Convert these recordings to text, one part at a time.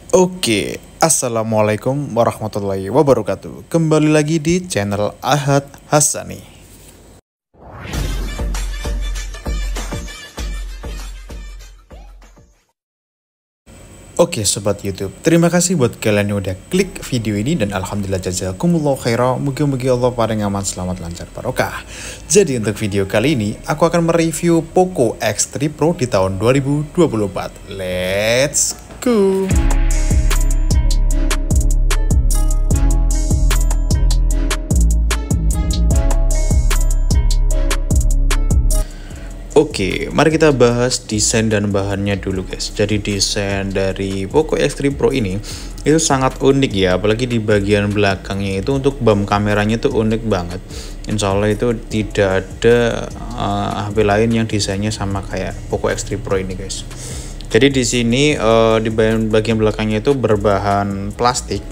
Oke, Assalamualaikum warahmatullahi wabarakatuh. Kembali lagi di channel Ahad Hassani. Oke Sobat YouTube, terima kasih buat kalian yang udah klik video ini dan alhamdulillah jazakumullah khairan. Moga-moga Allah paling aman, selamat, lancar, barokah. Jadi untuk video kali ini aku akan mereview Poco X3 Pro di tahun 2024. Let's go. Oke, mari kita bahas desain dan bahannya dulu guys. Jadi desain dari Poco X3 Pro ini itu sangat unik ya, apalagi di bagian belakangnya itu untuk bump kameranya itu unik banget. Insya Allah itu tidak ada HP lain yang desainnya sama kayak Poco X3 Pro ini guys. Jadi di sini di bagian belakangnya itu berbahan plastik,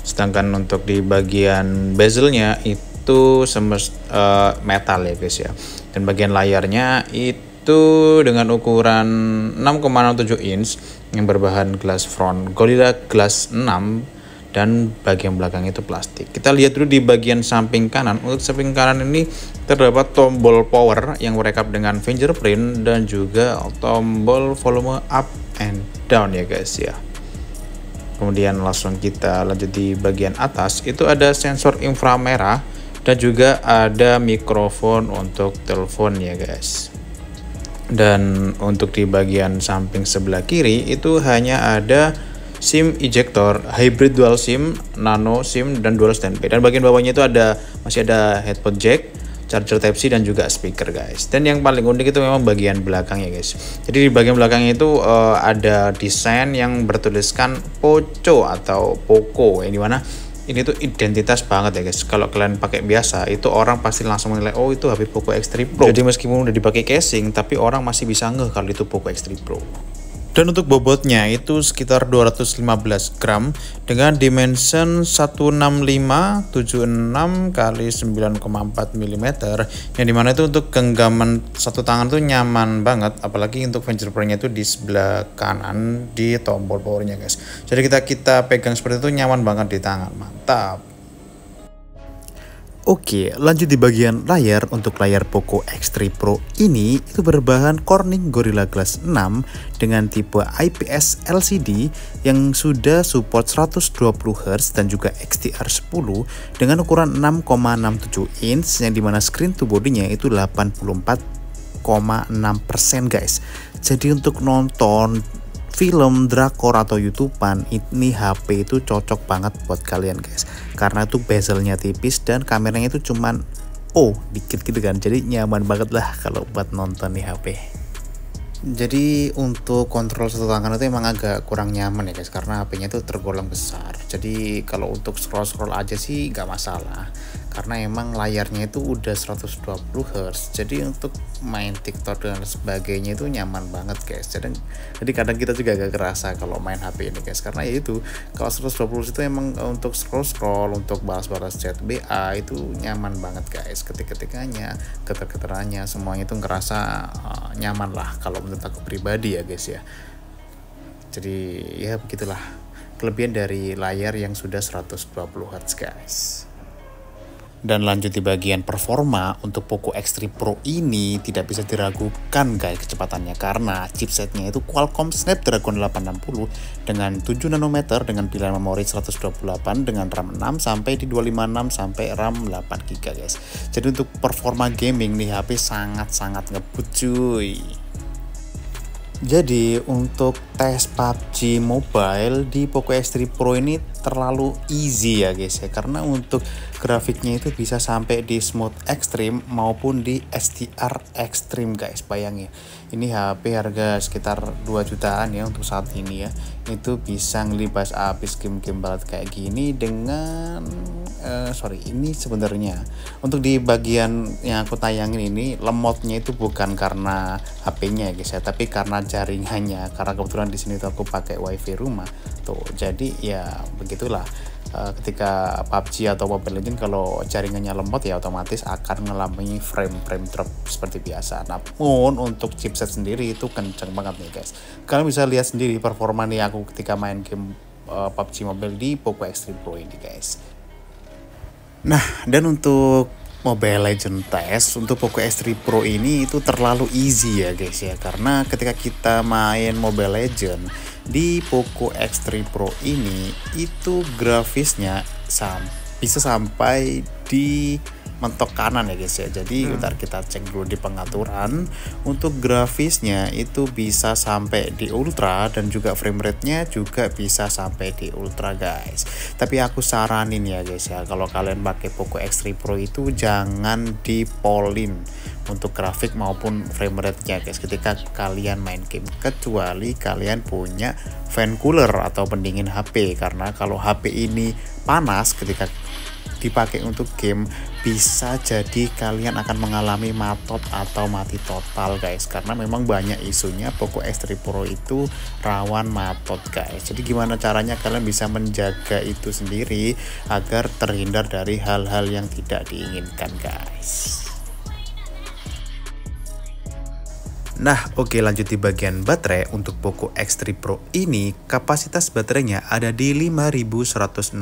sedangkan untuk di bagian bezelnya itu metal ya guys ya. Dan bagian layarnya itu dengan ukuran 6,67 inch yang berbahan glass front Gorilla Glass 6 dan bagian belakang itu plastik. Kita lihat dulu di bagian samping kanan. Untuk samping kanan ini terdapat tombol power yang merekap dengan fingerprint dan juga tombol volume up and down ya guys ya. Kemudian langsung kita lanjut di bagian atas, itu ada sensor inframerah dan juga ada mikrofon untuk telepon ya guys. Dan untuk di bagian samping sebelah kiri itu hanya ada SIM ejector, hybrid dual SIM, nano SIM dan dual standby. Dan bagian bawahnya itu masih ada headphone jack, charger Type-C dan juga speaker guys. Dan yang paling unik itu memang bagian belakangnya guys. Jadi di bagian belakangnya itu ada desain yang bertuliskan Poco atau Poco, yang dimana ini tuh identitas banget ya guys. Kalau kalian pakai biasa itu orang pasti langsung menilai, oh itu HP Poco X3 Pro. Jadi meskipun udah dipakai casing tapi orang masih bisa ngeh kalau itu Poco X3 Pro. Dan untuk bobotnya itu sekitar 215 gram dengan dimension 16576 kali 9,4 mm, yang dimana itu untuk genggaman satu tangan tuh nyaman banget, apalagi untuk fingerprintnya itu di sebelah kanan di tombol powernya guys. Jadi kita pegang seperti itu nyaman banget di tangan, mantap. Oke, lanjut di bagian layar. Untuk layar Poco X3 Pro ini itu berbahan Corning Gorilla Glass 6 dengan tipe IPS LCD yang sudah support 120 Hz dan juga XDR10 dengan ukuran 6,67 inch, yang dimana screen to body-nya itu 84,6% guys. Jadi untuk nonton film, drakor atau YouTubean ini HP itu cocok banget buat kalian guys, karena tuh bezelnya tipis dan kameranya itu cuman dikit gitu kan, jadi nyaman banget lah kalau buat nonton di HP. Jadi untuk kontrol satu tangan itu emang agak kurang nyaman ya guys, karena HP-nya itu tergolong besar. Jadi kalau untuk scroll aja sih nggak masalah, karena emang layarnya itu udah 120 Hz. Jadi untuk main TikTok dan sebagainya itu nyaman banget guys. Jadi kadang kita juga agak kerasa kalau main HP ini guys, karena ya itu kalau 120 itu emang untuk scroll, untuk balas-balas chat BA itu nyaman banget guys. Ketik-ketikannya, keter-keterannya semuanya itu ngerasa nyaman lah kalau menurut aku pribadi ya guys ya. Jadi ya begitulah kelebihan dari layar yang sudah 120 Hz guys. Dan lanjut di bagian performa, untuk Poco X3 Pro ini tidak bisa diragukan guys kecepatannya, karena chipsetnya itu Qualcomm Snapdragon 860 dengan 7 nanometer dengan pilihan memori 128 dengan RAM 6 sampai di 256 sampai RAM 8 GB guys. Jadi untuk performa gaming nih HP sangat-sangat ngebut cuy. Jadi untuk tes PUBG Mobile di Poco X3 Pro ini terlalu easy ya guys ya, karena untuk grafiknya itu bisa sampai di smooth extreme maupun di SDR extreme guys. Bayangin ini HP harga sekitar 2 jutaan ya untuk saat ini ya, itu bisa ngelibas habis game-game banget kayak gini dengan ini sebenarnya untuk di bagian yang aku tayangin ini lemotnya itu bukan karena HP-nya ya guys ya, tapi karena jaringannya, karena kebetulan di sini tuh aku pakai wifi rumah tuh. Jadi ya begitulah, ketika PUBG atau Mobile Legends kalau jaringannya lemot ya otomatis akan mengalami frame drop seperti biasa. Namun untuk chipset sendiri itu kenceng banget nih guys. Kalian bisa lihat sendiri performa nih aku ketika main game PUBG Mobile di Poco X3 Pro ini guys. Nah, dan untuk Mobile Legend test untuk Poco X3 Pro ini itu terlalu easy ya guys ya, karena ketika kita main Mobile Legend di Poco X3 Pro ini itu grafisnya bisa sampai di mentok kanan ya guys ya. Jadi bentar kita cek dulu di pengaturan. Untuk grafisnya itu bisa sampai di ultra dan juga frame rate-nya juga bisa sampai di ultra guys. Tapi aku saranin ya guys ya, kalau kalian pakai Poco X3 Pro itu jangan di polin untuk grafik maupun frame rate-nya guys ketika kalian main game, kecuali kalian punya fan cooler atau pendingin HP, karena kalau HP ini panas ketika dipakai untuk game bisa jadi kalian akan mengalami matot atau mati total guys, karena memang banyak isunya Poco X3 Pro itu rawan matot guys. Jadi gimana caranya kalian bisa menjaga itu sendiri agar terhindar dari hal-hal yang tidak diinginkan guys. Nah, oke, lanjut di bagian baterai. Untuk Poco X3 Pro ini kapasitas baterainya ada di 5160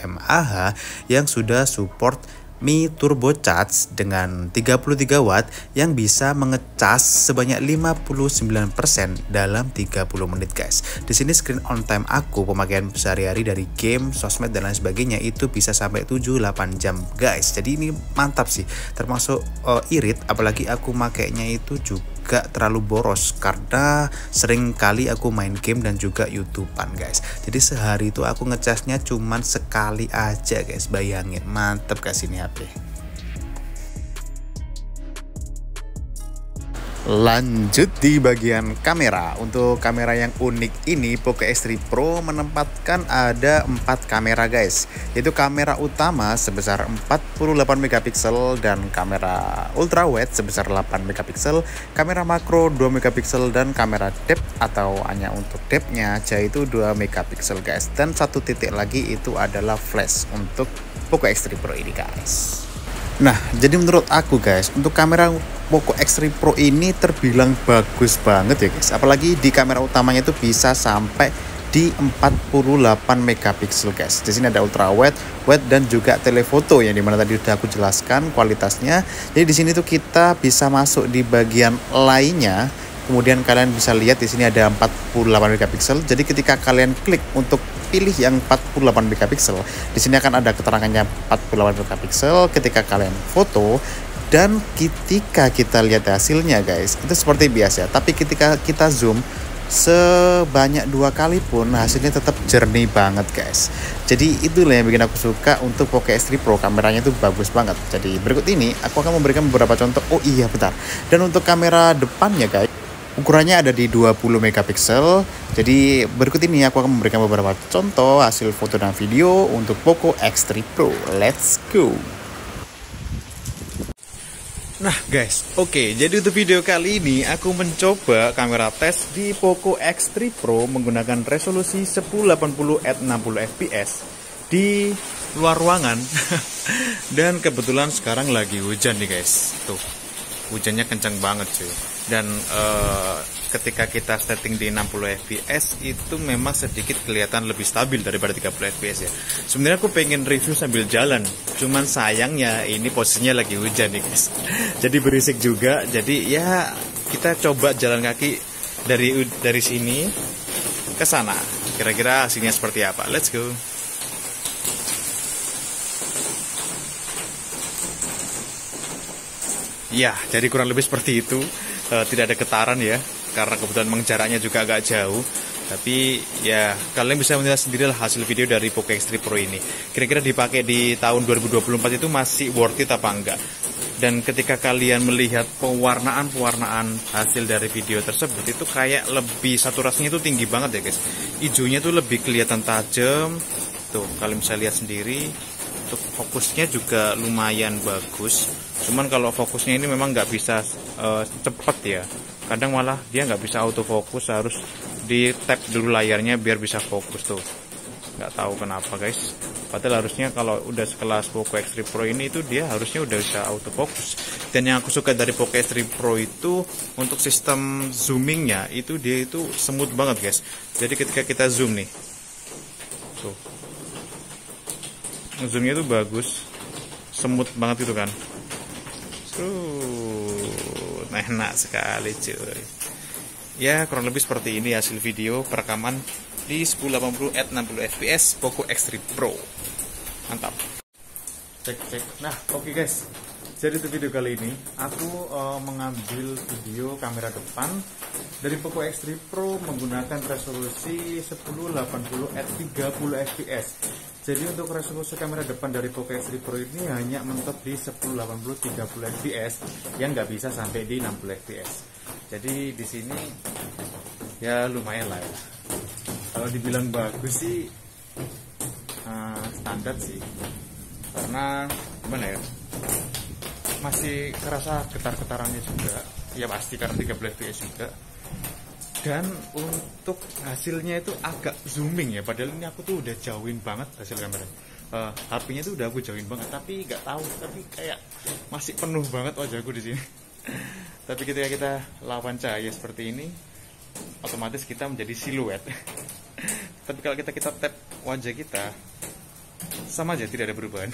mAh yang sudah support Mi Turbo Charge dengan 33 watt yang bisa mengecas sebanyak 59% dalam 30 menit guys. Di sini screen on time aku pemakaian sehari-hari dari game, sosmed dan lain sebagainya itu bisa sampai 7-8 jam guys. Jadi ini mantap sih, termasuk irit apalagi aku makainya itu juga terlalu boros karena sering kali aku main game dan juga YouTubean guys. Jadi sehari itu aku ngecasnya cuman sekali aja guys, bayangin mantep guys ini HP. Lanjut di bagian kamera. Untuk kamera yang unik ini Poco X3 Pro menempatkan ada 4 kamera guys, yaitu kamera utama sebesar 48 megapiksel dan kamera ultra wide sebesar 8 megapiksel, kamera makro 2 megapiksel dan kamera depth atau hanya untuk depthnya aja itu 2 megapiksel guys. Dan satu titik lagi itu adalah flash untuk Poco X3 Pro ini guys. Nah, jadi menurut aku guys, untuk kamera Poco X3 Pro ini terbilang bagus banget ya guys. Apalagi di kamera utamanya itu bisa sampai di 48 megapiksel guys. Di sini ada ultra wide, dan juga telefoto yang dimana tadi udah aku jelaskan kualitasnya. Jadi di sini tuh kita bisa masuk di bagian lainnya. Kemudian kalian bisa lihat di sini ada 48 megapiksel. Jadi ketika kalian klik untuk pilih yang 48 megapiksel, di sini akan ada keterangannya 48 megapiksel ketika kalian foto, dan ketika kita lihat hasilnya guys, itu seperti biasa. Tapi ketika kita zoom sebanyak 2 kali pun hasilnya tetap jernih banget guys. Jadi itulah yang bikin aku suka untuk Poco X3 Pro, kameranya itu bagus banget. Jadi berikut ini aku akan memberikan beberapa contoh. Oh iya bentar. Dan untuk kamera depannya guys, ukurannya ada di 20 megapiksel. Jadi berikut ini aku akan memberikan beberapa contoh hasil foto dan video untuk Poco X3 Pro. Let's go. Nah guys, oke, jadi untuk video kali ini aku mencoba kamera tes di Poco X3 Pro menggunakan resolusi 1080 at 60 fps di luar ruangan. Dan kebetulan sekarang lagi hujan nih guys. Tuh, hujannya kencang banget cuy. Dan ketika kita setting di 60 fps itu memang sedikit kelihatan lebih stabil daripada 30 fps ya. Sebenarnya aku pengen review sambil jalan, cuman sayangnya ini posisinya lagi hujan nih guys. Jadi berisik juga. Jadi ya kita coba jalan kaki dari sini ke sana. Kira-kira hasilnya seperti apa? Let's go. Ya, jadi kurang lebih seperti itu. Tidak ada getaran ya, karena kebetulan memang jaraknya juga agak jauh. Tapi ya kalian bisa melihat sendirilah hasil video dari Poco X3 Pro ini. Kira-kira dipakai di tahun 2024 itu masih worth it apa enggak? Dan ketika kalian melihat pewarnaan hasil dari video tersebut itu kayak lebih saturasinya itu tinggi banget ya guys. Hijaunya tuh lebih kelihatan tajam. Tuh kalian bisa lihat sendiri. Untuk fokusnya juga lumayan bagus. Cuman kalau fokusnya ini memang nggak bisa cepat ya. Kadang malah dia nggak bisa autofokus, harus di tap dulu layarnya biar bisa fokus tuh. Nggak tahu kenapa guys. Padahal harusnya kalau udah sekelas Poco X3 Pro ini itu dia harusnya udah bisa autofocus. Dan yang aku suka dari Poco X3 Pro itu untuk sistem zoomingnya itu dia itu smooth banget guys. Jadi ketika kita zoom nih, tuh, zoomnya itu bagus, smooth banget itu kan. Enak sekali cuy. Ya kurang lebih seperti ini hasil video perekaman di 1080 at 60 fps Poco X3 Pro. Mantap. Cek. Nah, oke guys. Jadi di video kali ini aku mengambil video kamera depan dari Poco X3 Pro menggunakan resolusi 1080 at 30 fps. Jadi untuk resolusi kamera depan dari Poco X3 Pro ini hanya mentok di 1080 30 fps yang nggak bisa sampai di 60 fps. Jadi di sini ya lumayan lah ya. Kalau dibilang bagus sih standar sih, karena gimana ya, masih kerasa getar-getarannya juga ya, pasti karena 30 fps juga. Dan untuk hasilnya itu agak zooming ya, padahal ini aku tuh udah jauhin banget hasil kamera. HP-nya tuh udah aku jauhin banget, tapi nggak tahu, tapi kayak masih penuh banget wajahku di sini. Tapi ketika kita lawan cahaya seperti ini, otomatis kita menjadi siluet. Tapi kalau kita tap wajah kita, sama aja, tidak ada perubahan.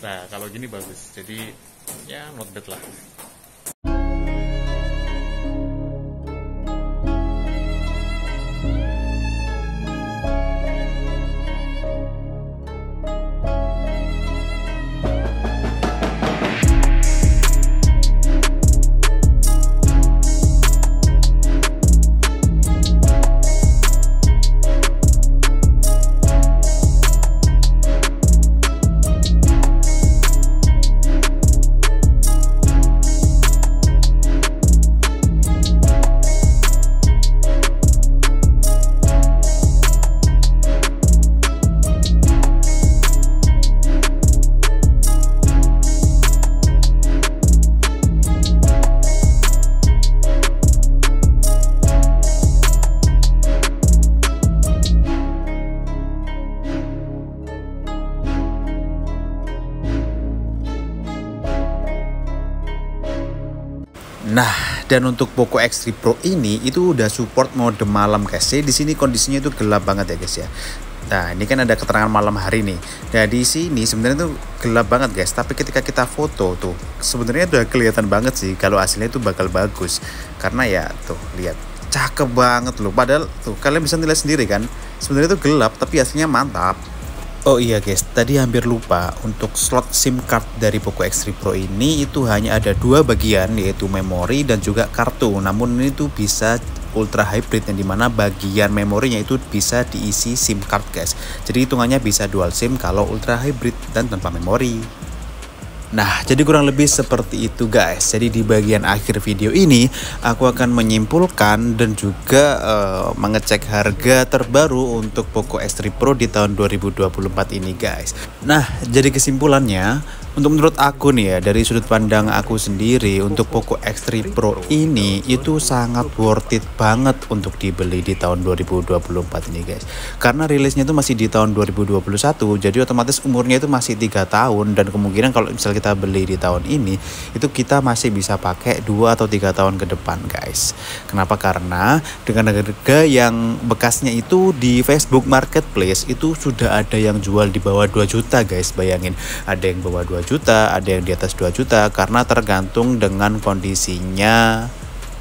Nah kalau gini bagus, jadi ya not bad lah. Nah, dan untuk Poco X3 Pro ini itu udah support mode malam guys. Jadi di sini kondisinya itu gelap banget ya guys ya. Nah, ini kan ada keterangan malam hari nih. Nah, di sini sebenarnya tuh gelap banget guys, tapi ketika kita foto tuh sebenarnya udah kelihatan banget sih kalau hasilnya itu bakal bagus. Karena ya tuh lihat, cakep banget loh. Padahal tuh kalian bisa nilai sendiri kan. Sebenarnya itu gelap tapi hasilnya mantap. Oh iya guys, tadi hampir lupa, untuk slot SIM card dari Poco X3 Pro ini itu hanya ada dua bagian, yaitu memori dan juga kartu. Namun ini tuh bisa ultra hybrid, yang dimana bagian memorinya itu bisa diisi SIM card guys. Jadi hitungannya bisa dual SIM kalau ultra hybrid dan tanpa memori. Nah, jadi kurang lebih seperti itu guys. Jadi di bagian akhir video ini aku akan menyimpulkan dan juga mengecek harga terbaru untuk Poco X3 Pro di tahun 2024 ini guys. Nah, jadi kesimpulannya, untuk menurut aku nih ya, dari sudut pandang aku sendiri, untuk Poco X3 Pro ini itu sangat worth it banget untuk dibeli di tahun 2024 ini guys. Karena rilisnya itu masih di tahun 2021, jadi otomatis umurnya itu masih 3 tahun, dan kemungkinan kalau misalnya kita beli di tahun ini itu kita masih bisa pakai 2 atau 3 tahun ke depan guys. Kenapa? Karena dengan harga yang bekasnya itu di Facebook Marketplace itu sudah ada yang jual di bawah 2 juta guys. Bayangin, ada yang bawah 2 juta, ada yang di atas 2 juta, karena tergantung dengan kondisinya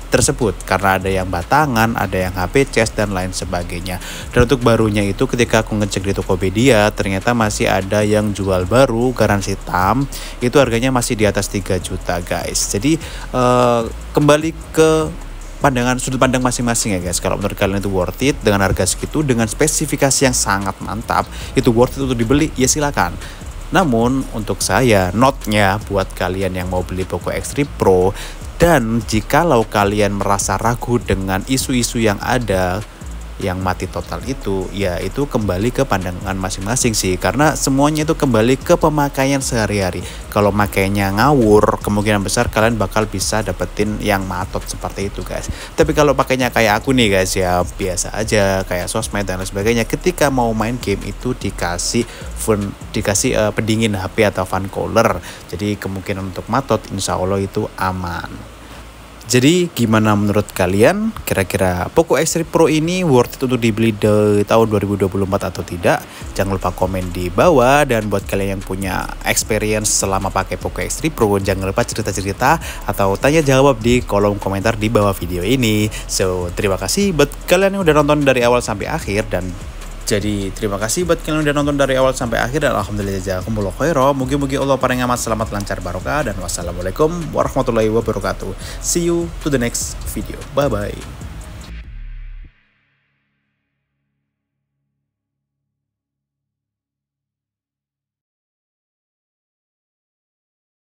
tersebut, karena ada yang batangan, ada yang HP cas dan lain sebagainya. Dan untuk barunya itu ketika aku ngecek di Tokopedia, ternyata masih ada yang jual baru garansi tam, itu harganya masih di atas 3 juta guys. Jadi kembali ke pandangan sudut pandang masing-masing ya guys. Kalau menurut kalian itu worth it dengan harga segitu, dengan spesifikasi yang sangat mantap, itu worth it untuk dibeli, ya silakan. Namun untuk saya, notnya buat kalian yang mau beli Poco X3 Pro, dan jikalau kalian merasa ragu dengan isu-isu yang ada, yang mati total itu, ya itu kembali ke pandangan masing-masing sih, karena semuanya itu kembali ke pemakaian sehari-hari. Kalau makainya ngawur, kemungkinan besar kalian bakal bisa dapetin yang matot seperti itu guys. Tapi kalau pakainya kayak aku nih guys, ya biasa aja kayak sosmed dan lain sebagainya, ketika mau main game itu dikasih pendingin HP atau fan cooler, jadi kemungkinan untuk matot insya Allah itu aman. Jadi gimana menurut kalian, kira-kira Poco X3 Pro ini worth it untuk dibeli di tahun 2024 atau tidak? Jangan lupa komen di bawah, dan buat kalian yang punya experience selama pakai Poco X3 Pro, jangan lupa cerita-cerita atau tanya jawab di kolom komentar di bawah video ini. So, terima kasih buat kalian yang udah nonton dari awal sampai akhir, dan terima kasih buat kalian yang udah nonton dari awal sampai akhir, dan alhamdulillah jazakumullah khairan. Mugi-mugi Allah paling amat selamat, lancar, barokah, dan wassalamualaikum warahmatullahi wabarakatuh. See you to the next video. Bye bye.